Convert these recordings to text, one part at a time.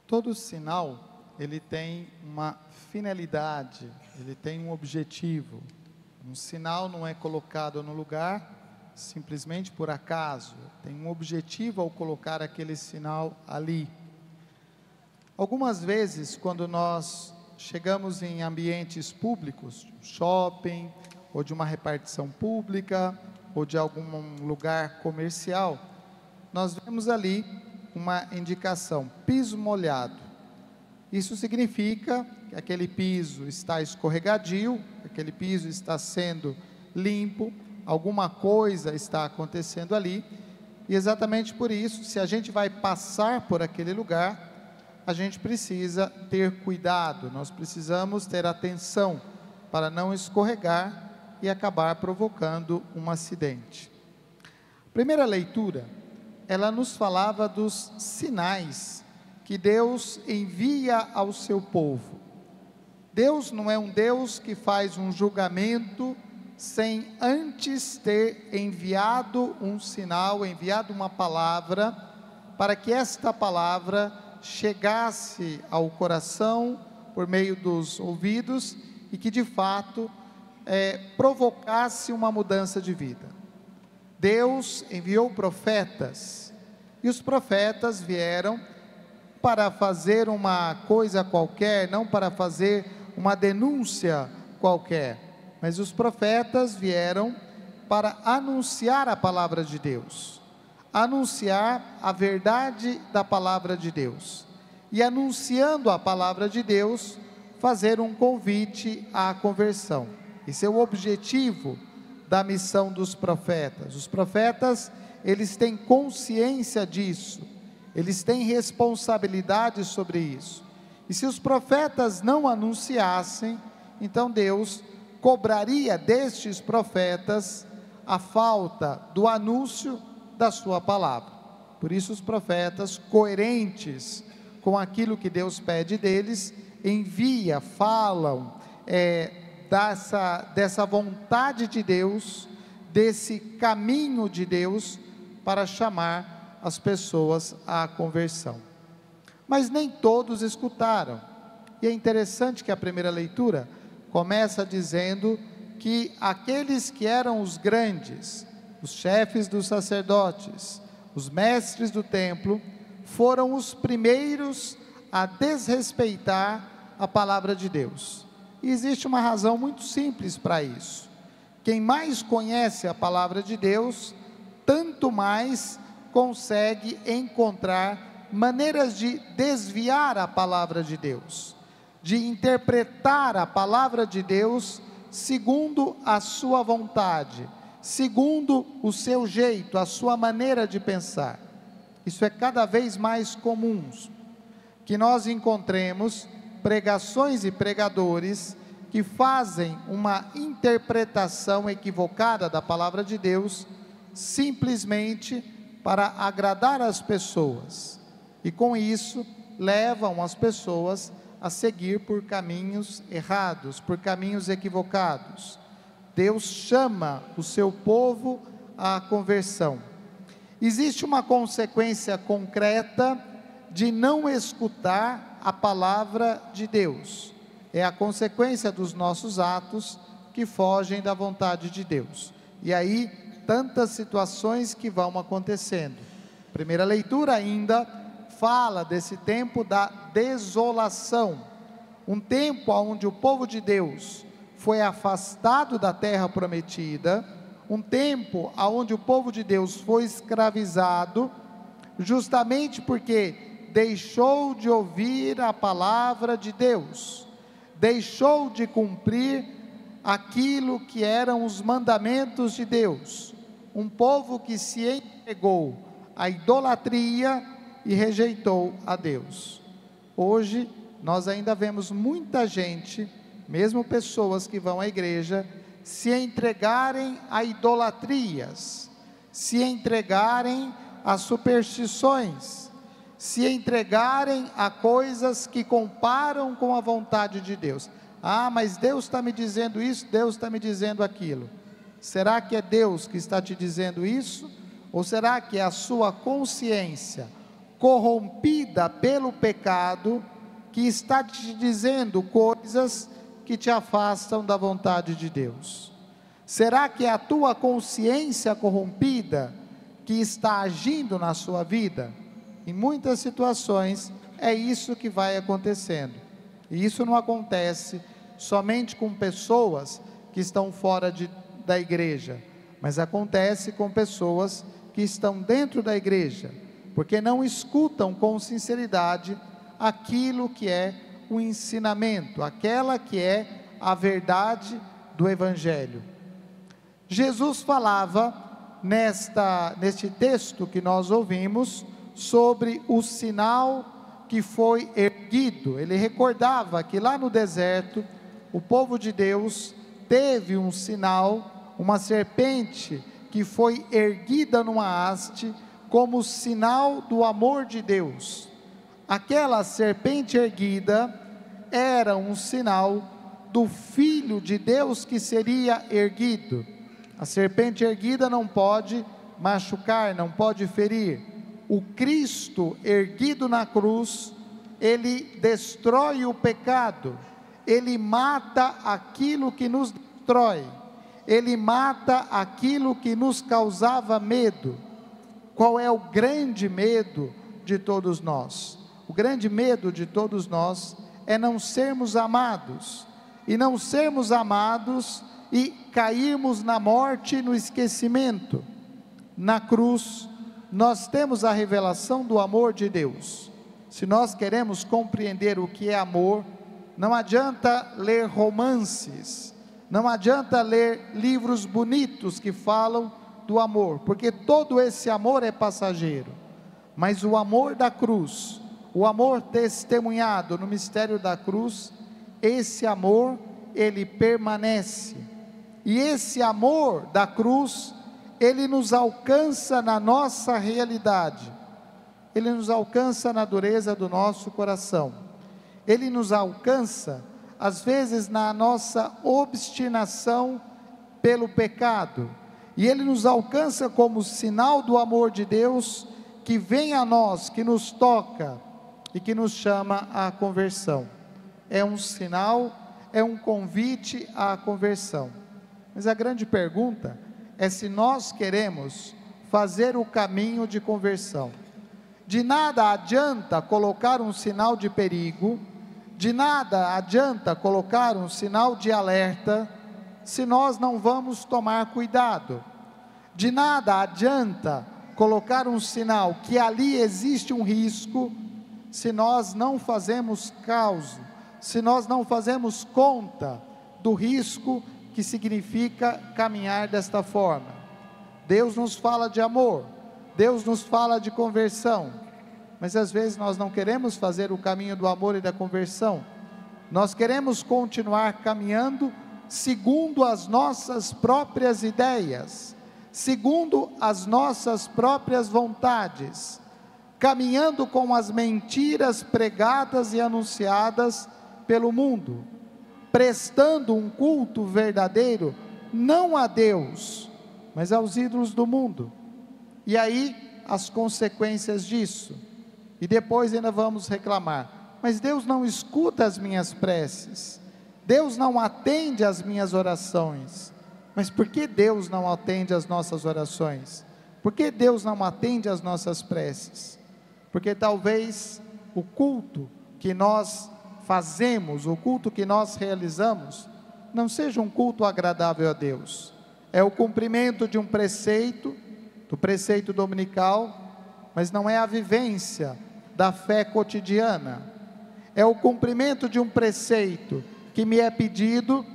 Todo sinal, ele tem uma finalidade, ele tem um objetivo. Um sinal não é colocado no lugar simplesmente por acaso, tem um objetivo ao colocar aquele sinal ali. Algumas vezes, quando nós chegamos em ambientes públicos, shopping, ou de uma repartição pública, ou de algum lugar comercial, nós vemos ali uma indicação, piso molhado. Isso significa que aquele piso está escorregadio, aquele piso está sendo limpo, alguma coisa está acontecendo ali, e exatamente por isso, se a gente vai passar por aquele lugar, a gente precisa ter cuidado, nós precisamos ter atenção para não escorregar e acabar provocando um acidente. A primeira leitura, ela nos falava dos sinais que Deus envia ao seu povo. Deus não é um Deus que faz um julgamento sem antes ter enviado um sinal, enviado uma palavra, para que esta palavra chegasse ao coração por meio dos ouvidos e que de fato provocasse uma mudança de vida. Deus enviou profetas e os profetas vieram para fazer uma coisa qualquer, não para fazer uma denúncia qualquer, mas os profetas vieram para anunciar a palavra de Deus, anunciar a verdade da palavra de Deus, e anunciando a palavra de Deus, fazer um convite à conversão. Esse é o objetivo da missão dos profetas. Os profetas, eles têm consciência disso, eles têm responsabilidade sobre isso, e se os profetas não anunciassem, então Deus cobraria destes profetas a falta do anúncio da sua palavra. Por isso os profetas, coerentes com aquilo que Deus pede deles, falam dessa vontade de Deus, desse caminho de Deus, para chamar as pessoas à conversão. Mas nem todos escutaram, e é interessante que a primeira leitura começa dizendo que aqueles que eram os grandes, os chefes dos sacerdotes, os mestres do templo, foram os primeiros a desrespeitar a palavra de Deus. E existe uma razão muito simples para isso. Quem mais conhece a palavra de Deus, tanto mais consegue encontrar maneiras de desviar a palavra de Deus, de interpretar a palavra de Deus segundo a sua vontade, segundo o seu jeito, a sua maneira de pensar. Isso é cada vez mais comum, que nós encontremos pregações e pregadores que fazem uma interpretação equivocada da palavra de Deus, simplesmente para agradar as pessoas, e com isso levam as pessoas a seguir por caminhos errados, por caminhos equivocados. Deus chama o seu povo à conversão. Existe uma consequência concreta de não escutar a palavra de Deus. É a consequência dos nossos atos que fogem da vontade de Deus. E aí, tantas situações que vão acontecendo. Primeira leitura ainda fala desse tempo da desolação, um tempo onde o povo de Deus foi afastado da terra prometida, um tempo onde o povo de Deus foi escravizado, justamente porque deixou de ouvir a palavra de Deus, deixou de cumprir aquilo que eram os mandamentos de Deus, um povo que se entregou à idolatria e rejeitou a Deus. Hoje, nós ainda vemos muita gente, mesmo pessoas que vão à igreja, se entregarem a idolatrias, se entregarem a superstições, se entregarem a coisas que comparam com a vontade de Deus. Ah, mas Deus está me dizendo isso, Deus está me dizendo aquilo. Será que é Deus que está te dizendo isso? Ou será que é a sua consciência, corrompida pelo pecado, que está te dizendo coisas que te afastam da vontade de Deus? Será que é a tua consciência corrompida que está agindo na sua vida? Em muitas situações é isso que vai acontecendo, e isso não acontece somente com pessoas que estão fora da igreja, mas acontece com pessoas que estão dentro da igreja, porque não escutam com sinceridade aquilo que é o ensinamento, aquela que é a verdade do Evangelho. Jesus falava neste texto que nós ouvimos sobre o sinal que foi erguido. Ele recordava que lá no deserto o povo de Deus teve um sinal, uma serpente que foi erguida numa haste como sinal do amor de Deus. Aquela serpente erguida era um sinal do Filho de Deus que seria erguido. A serpente erguida não pode machucar, não pode ferir. O Cristo erguido na cruz, ele destrói o pecado, ele mata aquilo que nos destrói, ele mata aquilo que nos causava medo. Qual é o grande medo de todos nós? O grande medo de todos nós é não sermos amados, e não sermos amados e cairmos na morte e no esquecimento. Na cruz, nós temos a revelação do amor de Deus. Se nós queremos compreender o que é amor, não adianta ler romances, não adianta ler livros bonitos que falam do amor, porque todo esse amor é passageiro, mas o amor da cruz, o amor testemunhado no mistério da cruz, esse amor, ele permanece, e esse amor da cruz, ele nos alcança na nossa realidade, ele nos alcança na dureza do nosso coração, ele nos alcança, às vezes, na nossa obstinação pelo pecado, e ele nos alcança como sinal do amor de Deus, que vem a nós, que nos toca, e que nos chama à conversão. É um sinal, é um convite à conversão. Mas a grande pergunta é se nós queremos fazer o caminho de conversão. De nada adianta colocar um sinal de perigo, de nada adianta colocar um sinal de alerta, se nós não vamos tomar cuidado. De nada adianta colocar um sinal que ali existe um risco, se nós não fazemos causa, se nós não fazemos conta do risco que significa caminhar desta forma. Deus nos fala de amor, Deus nos fala de conversão, mas às vezes nós não queremos fazer o caminho do amor e da conversão, nós queremos continuar caminhando segundo as nossas próprias ideias, segundo as nossas próprias vontades, caminhando com as mentiras pregadas e anunciadas pelo mundo, prestando um culto verdadeiro, não a Deus, mas aos ídolos do mundo. E aí, as consequências disso, e depois ainda vamos reclamar, mas Deus não escuta as minhas preces, Deus não atende às minhas orações. Mas por que Deus não atende às nossas orações? Por que Deus não atende às nossas preces? Porque talvez o culto que nós fazemos, o culto que nós realizamos, não seja um culto agradável a Deus. É o cumprimento de um preceito, do preceito dominical, mas não é a vivência da fé cotidiana. É o cumprimento de um preceito que me é pedido,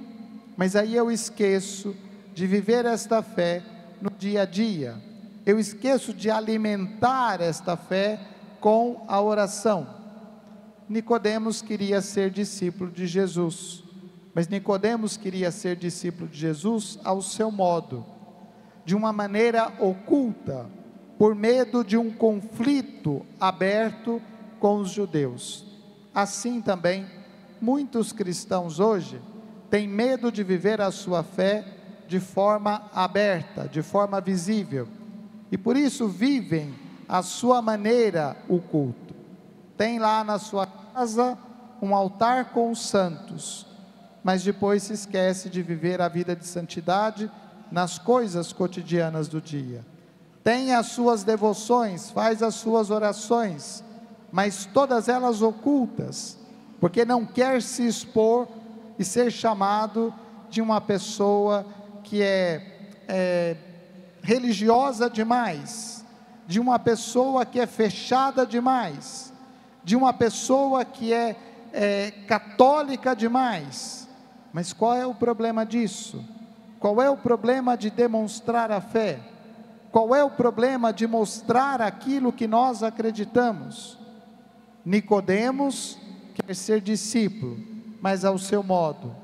mas aí eu esqueço de viver esta fé no dia a dia. Eu esqueço de alimentar esta fé com a oração. Nicodemos queria ser discípulo de Jesus, mas Nicodemos queria ser discípulo de Jesus ao seu modo, de uma maneira oculta, por medo de um conflito aberto com os judeus. Assim também, muitos cristãos hoje têm medo de viver a sua fé de forma aberta, de forma visível, e por isso vivem à sua maneira o culto. Tem lá na sua casa um altar com os santos, mas depois se esquece de viver a vida de santidade nas coisas cotidianas do dia. Tem as suas devoções, faz as suas orações, mas todas elas ocultas, porque não quer se expor e ser chamado de uma pessoa que é religiosa demais, de uma pessoa que é fechada demais, de uma pessoa que é católica demais. Mas qual é o problema disso? Qual é o problema de demonstrar a fé? Qual é o problema de mostrar aquilo que nós acreditamos? Nicodemos quer ser discípulo, mas ao seu modo.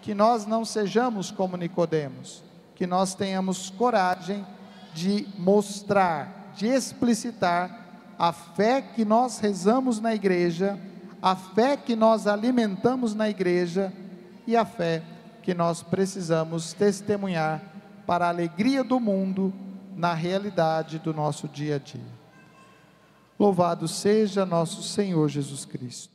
Que nós não sejamos como Nicodemos, que nós tenhamos coragem de mostrar, de explicitar a fé que nós rezamos na igreja, a fé que nós alimentamos na igreja e a fé que nós precisamos testemunhar para a alegria do mundo na realidade do nosso dia a dia. Louvado seja nosso Senhor Jesus Cristo.